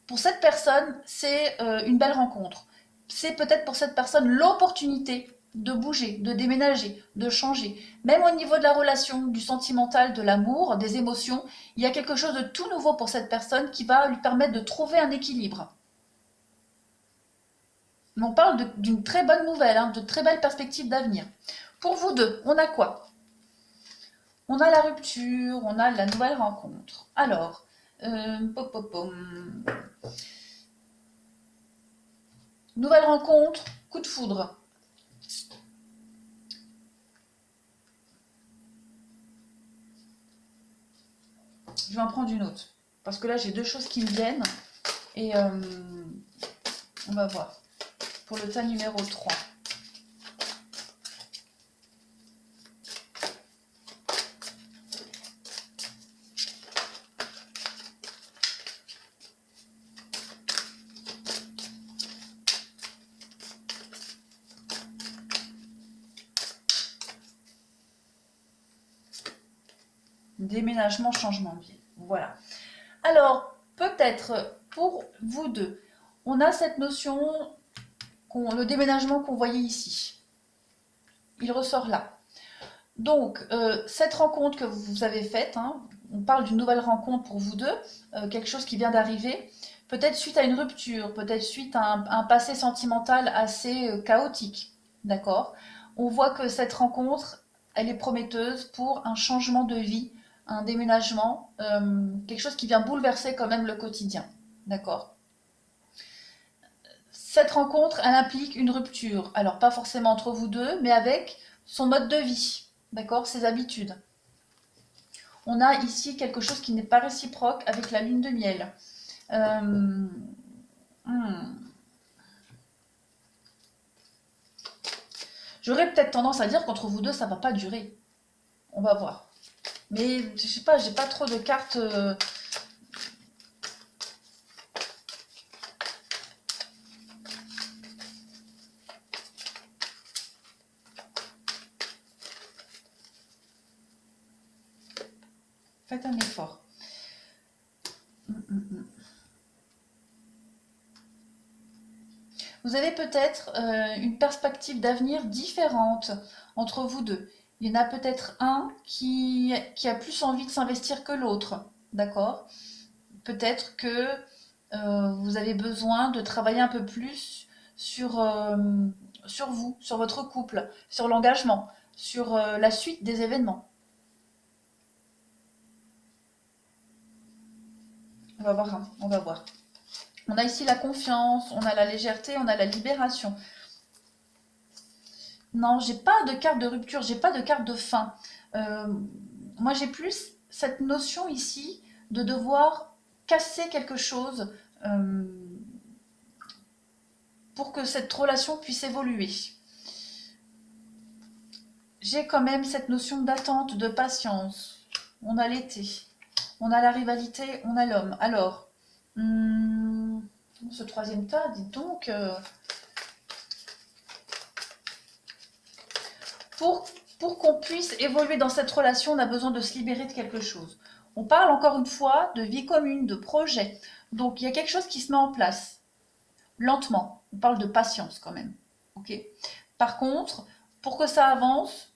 A: pour cette personne, c'est une belle rencontre. C'est peut-être pour cette personne l'opportunité de bouger, de déménager, de changer. Même au niveau de la relation, du sentimental, de l'amour, des émotions, il y a quelque chose de tout nouveau pour cette personne qui va lui permettre de trouver un équilibre. Mais on parle d'une très bonne nouvelle, hein, de très belles perspectives d'avenir. Pour vous deux, on a quoi? On a la rupture, on a la nouvelle rencontre. Alors, pop, pop, pop. Nouvelle rencontre, coup de foudre. Je vais en prendre une autre. Parce que là, j'ai deux choses qui me viennent. Et on va voir. Pour le tas numéro 3. Déménagement, changement de vie. Voilà. Alors, peut-être pour vous deux, on a cette notion, le déménagement qu'on voyait ici. Il ressort là. Donc, cette rencontre que vous avez faite, hein, on parle d'une nouvelle rencontre pour vous deux, quelque chose qui vient d'arriver, peut-être suite à une rupture, peut-être suite à un passé sentimental assez chaotique. D'accord. On voit que cette rencontre, elle est prometteuse pour un changement de vie, un déménagement, quelque chose qui vient bouleverser quand même le quotidien. D'accord. Cette rencontre, elle implique une rupture. Alors, pas forcément entre vous deux, mais avec son mode de vie. D'accord, ses habitudes. On a ici quelque chose qui n'est pas réciproque avec la lune de miel. Hmm. J'aurais peut-être tendance à dire qu'entre vous deux, ça va pas durer. On va voir. Mais je sais pas, j'ai pas trop de cartes. Faites un effort. Vous avez peut-être une perspective d'avenir différente entre vous deux. Il y en a peut-être un qui a plus envie de s'investir que l'autre. D'accord. Peut-être que vous avez besoin de travailler un peu plus sur vous, sur votre couple, sur l'engagement, sur la suite des événements. On va voir, hein, on va voir. On a ici la confiance, on a la légèreté, on a la libération. Non, j'ai pas de carte de rupture, j'ai pas de carte de fin. Euh, Moi, j'ai plus cette notion ici de devoir casser quelque chose pour que cette relation puisse évoluer. J'ai quand même cette notion d'attente, de patience. On a l'été, on a la rivalité, on a l'homme. Alors, ce troisième tas, dites donc, pour qu'on puisse évoluer dans cette relation, on a besoin de se libérer de quelque chose. On parle encore une fois de vie commune, de projet. Donc, il y a quelque chose qui se met en place, lentement. On parle de patience quand même. Okay. Par contre, pour que ça avance,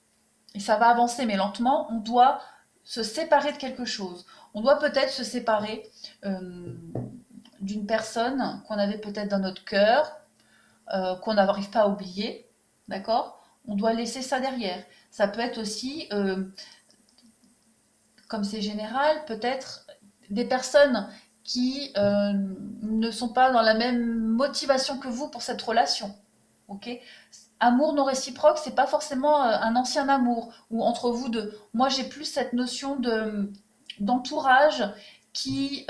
A: et ça va avancer mais lentement, on doit se séparer de quelque chose. On doit peut-être se séparer d'une personne qu'on avait peut-être dans notre cœur, qu'on n'arrive pas à oublier, d'accord? On doit laisser ça derrière. Ça peut être aussi, comme c'est général, peut-être des personnes qui ne sont pas dans la même motivation que vous pour cette relation. Ok? Amour non réciproque, c'est pas forcément un ancien amour ou entre vous deux. Moi, j'ai plus cette notion de d'entourage qui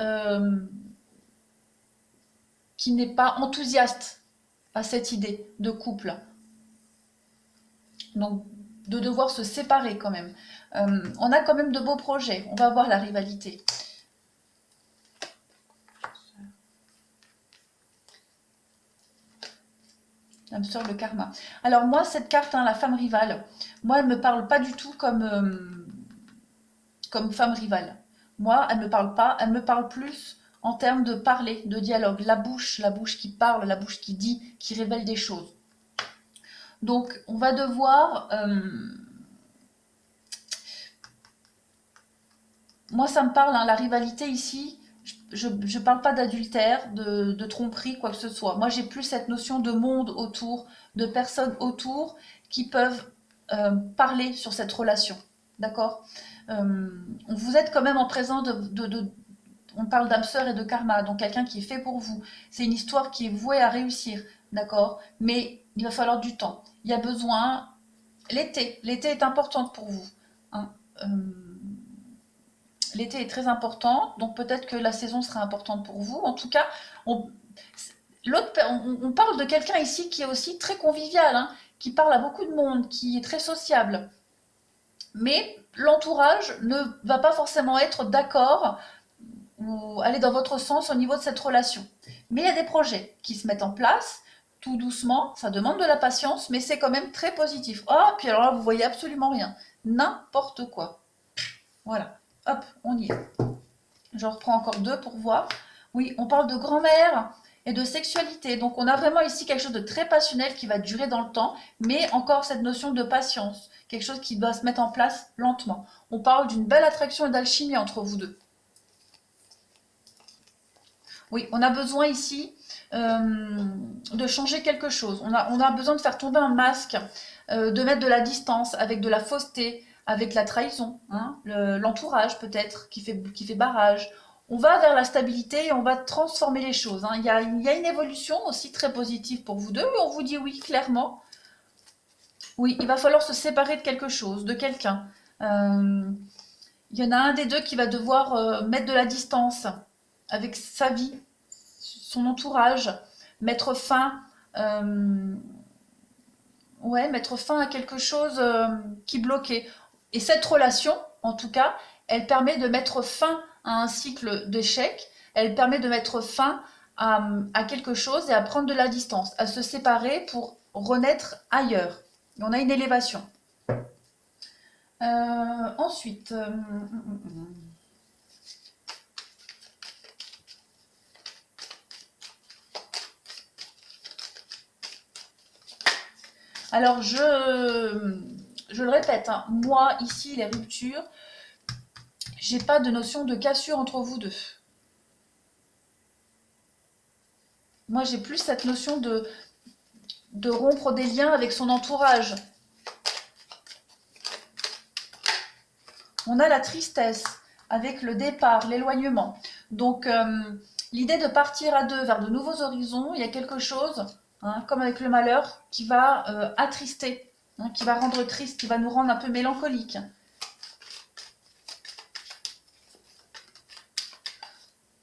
A: qui n'est pas enthousiaste à cette idée de couple. Donc, de devoir se séparer quand même. On a quand même de beaux projets. On va voir la rivalité. L'âme sœur, le karma. Alors moi, cette carte, hein, la femme rivale, moi, elle me parle pas du tout comme femme rivale. Moi, elle me parle pas, elle me parle plus en termes de parler, de dialogue. La bouche qui parle, la bouche qui dit, qui révèle des choses. Donc, on va devoir... moi, ça me parle, hein, la rivalité ici, je ne parle pas d'adultère, de tromperie, quoi que ce soit. Moi, j'ai plus cette notion de monde autour, de personnes autour qui peuvent parler sur cette relation. D'accord? Vous êtes quand même en présence on parle d'âme sœur et de karma, donc quelqu'un qui est fait pour vous. C'est une histoire qui est vouée à réussir, d'accord? Mais il va falloir du temps. Il y a besoin... L'été est importante pour vous. Hein. L'été est très important, donc peut-être que la saison sera importante pour vous. En tout cas, on parle de quelqu'un ici qui est aussi très convivial, hein, qui parle à beaucoup de monde, qui est très sociable. Mais l'entourage ne va pas forcément être d'accord ou aller dans votre sens au niveau de cette relation. Mais il y a des projets qui se mettent en place, tout doucement, ça demande de la patience, mais c'est quand même très positif. Oh, puis alors là, vous voyez absolument rien. N'importe quoi. Voilà. Hop, on y est. Je reprends encore deux pour voir. Oui, on parle de grand-mère et de sexualité. Donc, on a vraiment ici quelque chose de très passionnel qui va durer dans le temps, mais encore cette notion de patience. Quelque chose qui doit se mettre en place lentement. On parle d'une belle attraction et d'alchimie entre vous deux. Oui, on a besoin ici de changer quelque chose. On a besoin de faire tomber un masque, de mettre de la distance avec de la fausseté, avec la trahison, hein, l'entourage peut-être qui fait barrage. On va vers la stabilité et on va transformer les choses. Hein. Il y a une évolution aussi très positive pour vous deux et on vous dit oui clairement. Oui, il va falloir se séparer de quelque chose, de quelqu'un. Il y en a un des deux qui va devoir mettre de la distance avec sa vie, son entourage, mettre fin, mettre fin à quelque chose qui bloquait. Et cette relation, en tout cas, elle permet de mettre fin à un cycle d'échecs, elle permet de mettre fin à quelque chose et à prendre de la distance, à se séparer pour renaître ailleurs. Et on a une élévation. Ensuite, alors je le répète, hein, moi ici les ruptures, j'ai pas de notion de cassure entre vous deux. Moi j'ai plus cette notion de rompre des liens avec son entourage. On a la tristesse avec le départ, l'éloignement. Donc, l'idée de partir à deux vers de nouveaux horizons, il y a quelque chose, hein, comme avec le malheur, qui va attrister, hein, qui va rendre triste, qui va nous rendre un peu mélancoliques.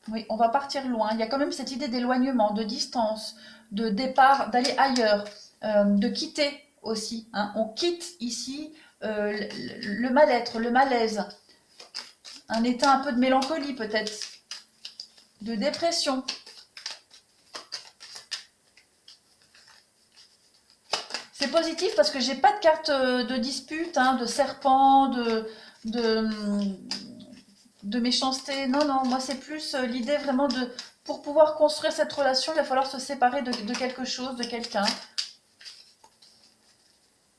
A: Oui, on va partir loin. Il y a quand même cette idée d'éloignement, de distance, de départ, d'aller ailleurs, de quitter aussi. Hein. On quitte ici le mal-être, le malaise, un état un peu de mélancolie peut-être, de dépression. C'est positif parce que j'ai pas de carte de dispute, hein, de serpent, de méchanceté. Non, non, moi c'est plus l'idée vraiment de... Pour pouvoir construire cette relation, il va falloir se séparer de quelque chose, de quelqu'un,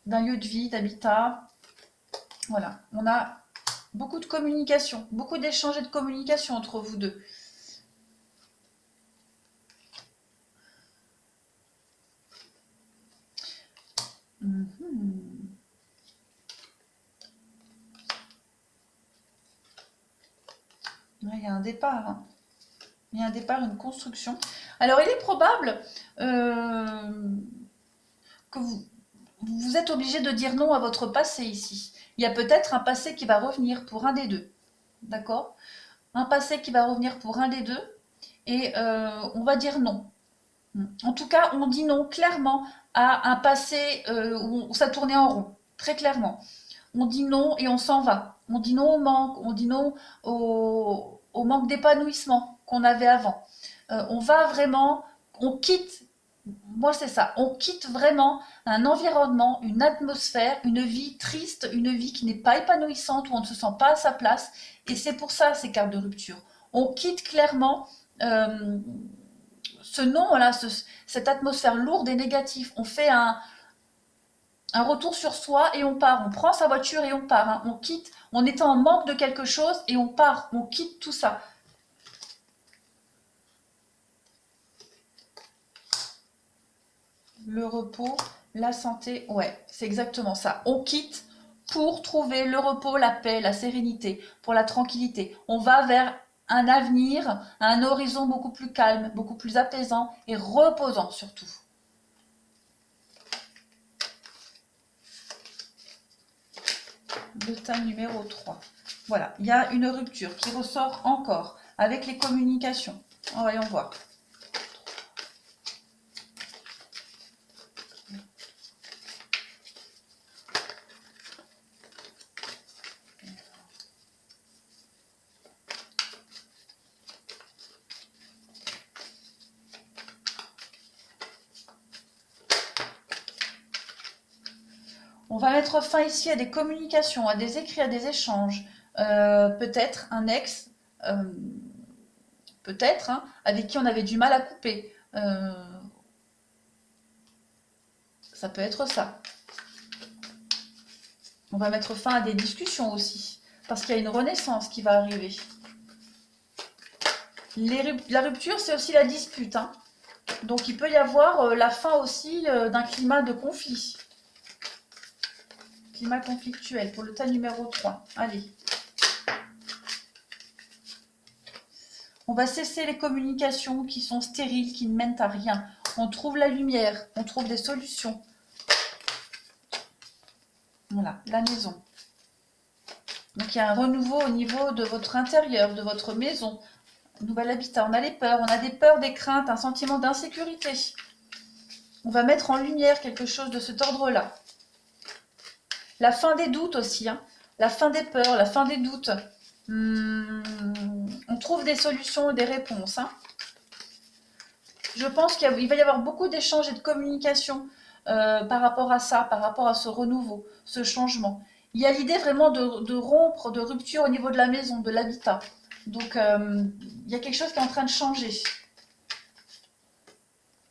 A: d'un lieu de vie, d'habitat. Voilà, on a beaucoup de communication, beaucoup d'échanges et de communication entre vous deux. Il y a un départ, hein. Il y a un départ, une construction. Alors, il est probable que vous êtes obligé de dire non à votre passé ici. Il y a peut-être un passé qui va revenir pour un des deux. D'accord? Un passé qui va revenir pour un des deux. Et on va dire non. En tout cas, on dit non clairement à un passé où ça tournait en rond. Très clairement. On dit non et on s'en va. On dit non au manque. On dit non au manque d'épanouissement qu'on avait avant. On va vraiment, on quitte, moi c'est ça, on quitte vraiment un environnement, une atmosphère, une vie triste, une vie qui n'est pas épanouissante, où on ne se sent pas à sa place. Et c'est pour ça ces cartes de rupture. On quitte clairement ce non-là, cette atmosphère lourde et négative. On fait un retour sur soi et on part. On prend sa voiture et on part. Hein. On quitte, on est en manque de quelque chose et on part. On quitte tout ça. Le repos, la santé, ouais, c'est exactement ça. On quitte pour trouver le repos, la paix, la sérénité, pour la tranquillité. On va vers un avenir, un horizon beaucoup plus calme, beaucoup plus apaisant et reposant surtout. Le tas numéro 3. Voilà, il y a une rupture qui ressort encore avec les communications. Voyons voir. On va mettre fin ici à des communications, à des écrits, à des échanges. Peut-être un ex, peut-être, hein, avec qui on avait du mal à couper. Ça peut être ça. On va mettre fin à des discussions aussi, parce qu'il y a une renaissance qui va arriver. La rupture, c'est aussi la dispute. Hein. Donc il peut y avoir la fin aussi d'un climat de conflit. Climat conflictuel pour le tas numéro 3. Allez. On va cesser les communications qui sont stériles, qui ne mènent à rien. On trouve la lumière, on trouve des solutions. Voilà, la maison. Donc il y a un renouveau au niveau de votre intérieur, de votre maison. Nouvel habitat, on a les peurs, on a des peurs, des craintes, un sentiment d'insécurité. On va mettre en lumière quelque chose de cet ordre-là. La fin des doutes aussi, hein. La fin des peurs, la fin des doutes. On trouve des solutions et des réponses. Hein. Je pense qu'il va y avoir beaucoup d'échanges et de communication par rapport à ça, par rapport à ce renouveau, ce changement. Il y a l'idée vraiment de rompre, de rupture au niveau de la maison, de l'habitat. Donc, il y a quelque chose qui est en train de changer.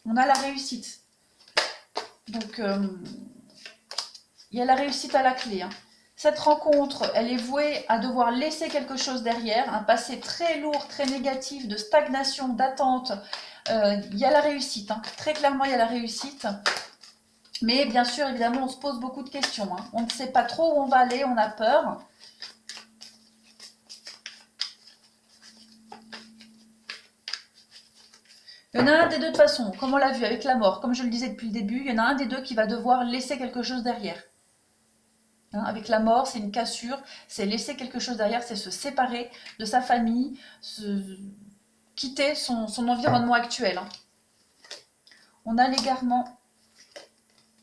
A: On a la réussite. Donc, il y a la réussite à la clé. Hein. Cette rencontre, elle est vouée à devoir laisser quelque chose derrière, un passé très lourd, très négatif, de stagnation, d'attente. Il y a la réussite. Hein. Très clairement, il y a la réussite. Mais bien sûr, évidemment, on se pose beaucoup de questions. Hein. On ne sait pas trop où on va aller, on a peur. Il y en a un des deux de toute façon, comme on l'a vu avec la mort, comme je le disais depuis le début, il y en a un des deux qui va devoir laisser quelque chose derrière. Hein, avec la mort, c'est une cassure, c'est laisser quelque chose derrière, c'est se séparer de sa famille, quitter son environnement actuel. Hein. On a l'égarement,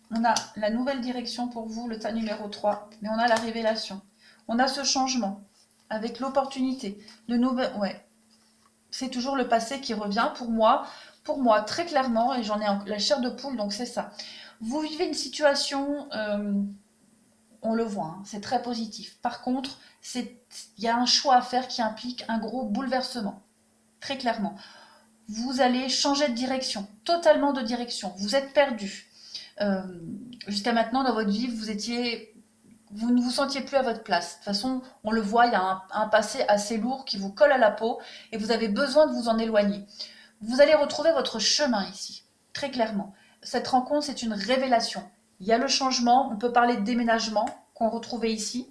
A: on a la nouvelle direction pour vous, le tas numéro 3, mais on a la révélation. On a ce changement avec l'opportunité de nouvelles... Ouais. C'est toujours le passé qui revient pour moi, très clairement, et j'en ai la chair de poule, donc c'est ça. Vous vivez une situation, on le voit, hein, c'est très positif. Par contre, il y a un choix à faire qui implique un gros bouleversement, très clairement. Vous allez changer de direction, totalement de direction. Vous êtes perdu. Jusqu'à maintenant, dans votre vie, vous ne vous sentiez plus à votre place. De toute façon, on le voit, il y a un passé assez lourd qui vous colle à la peau et vous avez besoin de vous en éloigner. Vous allez retrouver votre chemin ici, très clairement. Cette rencontre, c'est une révélation. Il y a le changement, on peut parler de déménagement qu'on retrouvait ici.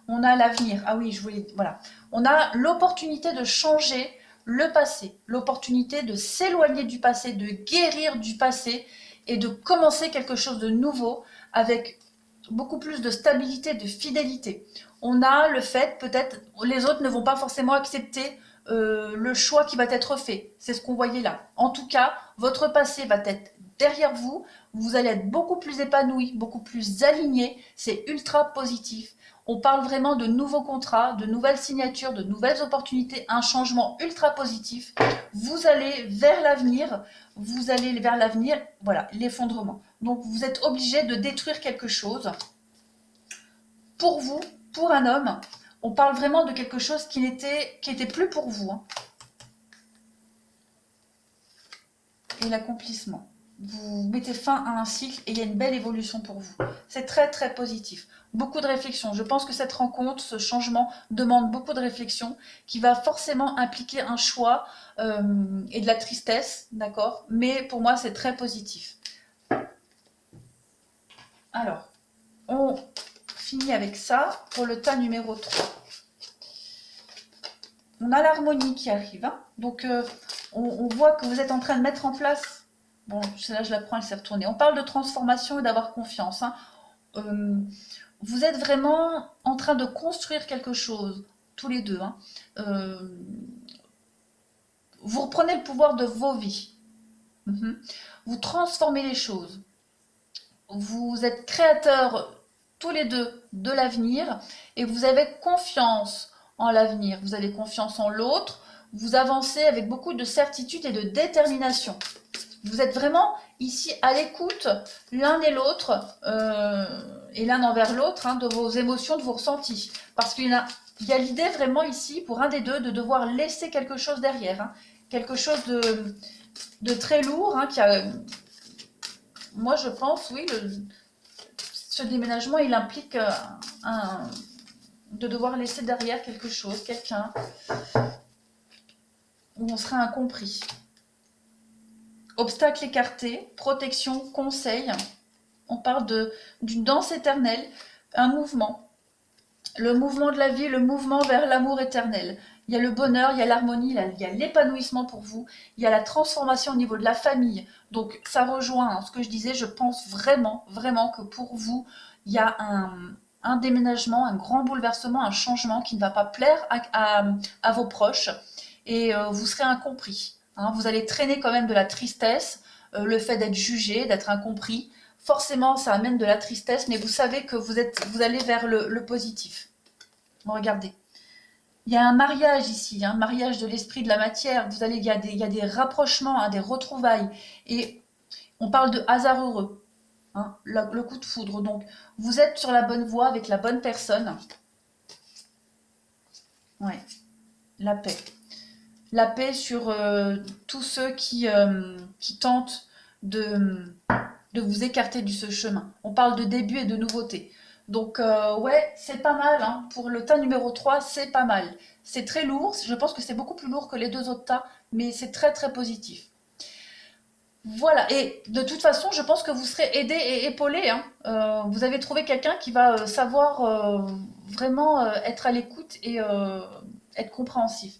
A: On a l'avenir. Ah oui, je voulais... Voilà. On a l'opportunité de changer le passé. L'opportunité de s'éloigner du passé, de guérir du passé et de commencer quelque chose de nouveau avec beaucoup plus de stabilité, de fidélité. On a le fait, peut-être, les autres ne vont pas forcément accepter le choix qui va être fait. C'est ce qu'on voyait là. En tout cas, votre passé va être derrière vous. Vous allez être beaucoup plus épanoui, beaucoup plus aligné. C'est ultra positif. On parle vraiment de nouveaux contrats, de nouvelles signatures, de nouvelles opportunités, un changement ultra positif. Vous allez vers l'avenir, voilà, l'effondrement. Donc vous êtes obligé de détruire quelque chose. Pour vous, pour un homme, on parle vraiment de quelque chose qui était plus pour vous. Hein. Et l'accomplissement. Vous mettez fin à un cycle et il y a une belle évolution pour vous. C'est très très positif. Beaucoup de réflexion. Je pense que cette rencontre, ce changement demande beaucoup de réflexion qui va forcément impliquer un choix et de la tristesse, d'accord? Mais pour moi, c'est très positif. Alors, on finit avec ça pour le tas numéro 3. On a l'harmonie qui arrive. Hein. Donc, on voit que vous êtes en train de mettre en place... Bon, celle-là, je la prends, elle s'est retournée. On parle de transformation et d'avoir confiance. Hein. Vous êtes vraiment en train de construire quelque chose, tous les deux. Hein. Vous reprenez le pouvoir de vos vies. Vous transformez les choses. Vous êtes créateurs, tous les deux, de l'avenir. Et vous avez confiance en l'avenir. Vous avez confiance en l'autre. Vous avancez avec beaucoup de certitude et de détermination. Vous êtes vraiment ici à l'écoute l'un et l'autre, et l'un envers l'autre, hein, de vos émotions, de vos ressentis. Parce qu'il y a l'idée vraiment ici, pour un des deux, de devoir laisser quelque chose derrière. Hein, quelque chose de très lourd. Hein, moi, je pense, oui, ce déménagement, il implique de devoir laisser derrière quelque chose, quelqu'un, où on sera incompris. Obstacle écarté, protection, conseil. On parle d'une danse éternelle, un mouvement. Le mouvement de la vie, le mouvement vers l'amour éternel. Il y a le bonheur, il y a l'harmonie, il y a l'épanouissement pour vous. Il y a la transformation au niveau de la famille. Donc ça rejoint ce que je disais. Je pense vraiment, vraiment que pour vous, il y a un déménagement, un grand bouleversement, un changement qui ne va pas plaire à vos proches. Et vous serez incompris. Hein, vous allez traîner quand même de la tristesse, le fait d'être jugé, d'être incompris. Forcément, ça amène de la tristesse, mais vous savez que vous allez vers le positif. Bon, regardez. Il y a un mariage ici, un mariage de l'esprit, de la matière. Il y a des rapprochements, hein, des retrouvailles. Et on parle de hasard heureux, hein, le coup de foudre. Donc, vous êtes sur la bonne voie avec la bonne personne. Ouais, la paix. La paix sur tous ceux qui tentent de vous écarter de ce chemin. On parle de début et de nouveauté. Donc, ouais, c'est pas mal. Hein. Pour le tas numéro 3, c'est pas mal. C'est très lourd. Je pense que c'est beaucoup plus lourd que les deux autres tas, mais c'est très, très positif. Voilà. Et de toute façon, je pense que vous serez aidé et épaulé. Hein. Vous avez trouvé quelqu'un qui va savoir vraiment être à l'écoute et être compréhensif.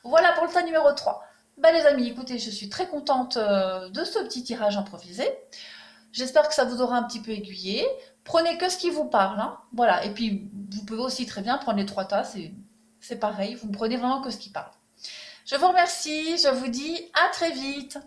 A: Voilà pour le tas numéro 3. Bah les amis, écoutez, je suis très contente de ce petit tirage improvisé. J'espère que ça vous aura un petit peu aiguillé. Prenez que ce qui vous parle. Hein. Voilà. Et puis, vous pouvez aussi très bien prendre les 3 tas. C'est pareil. Vous ne prenez vraiment que ce qui parle. Je vous remercie. Je vous dis à très vite.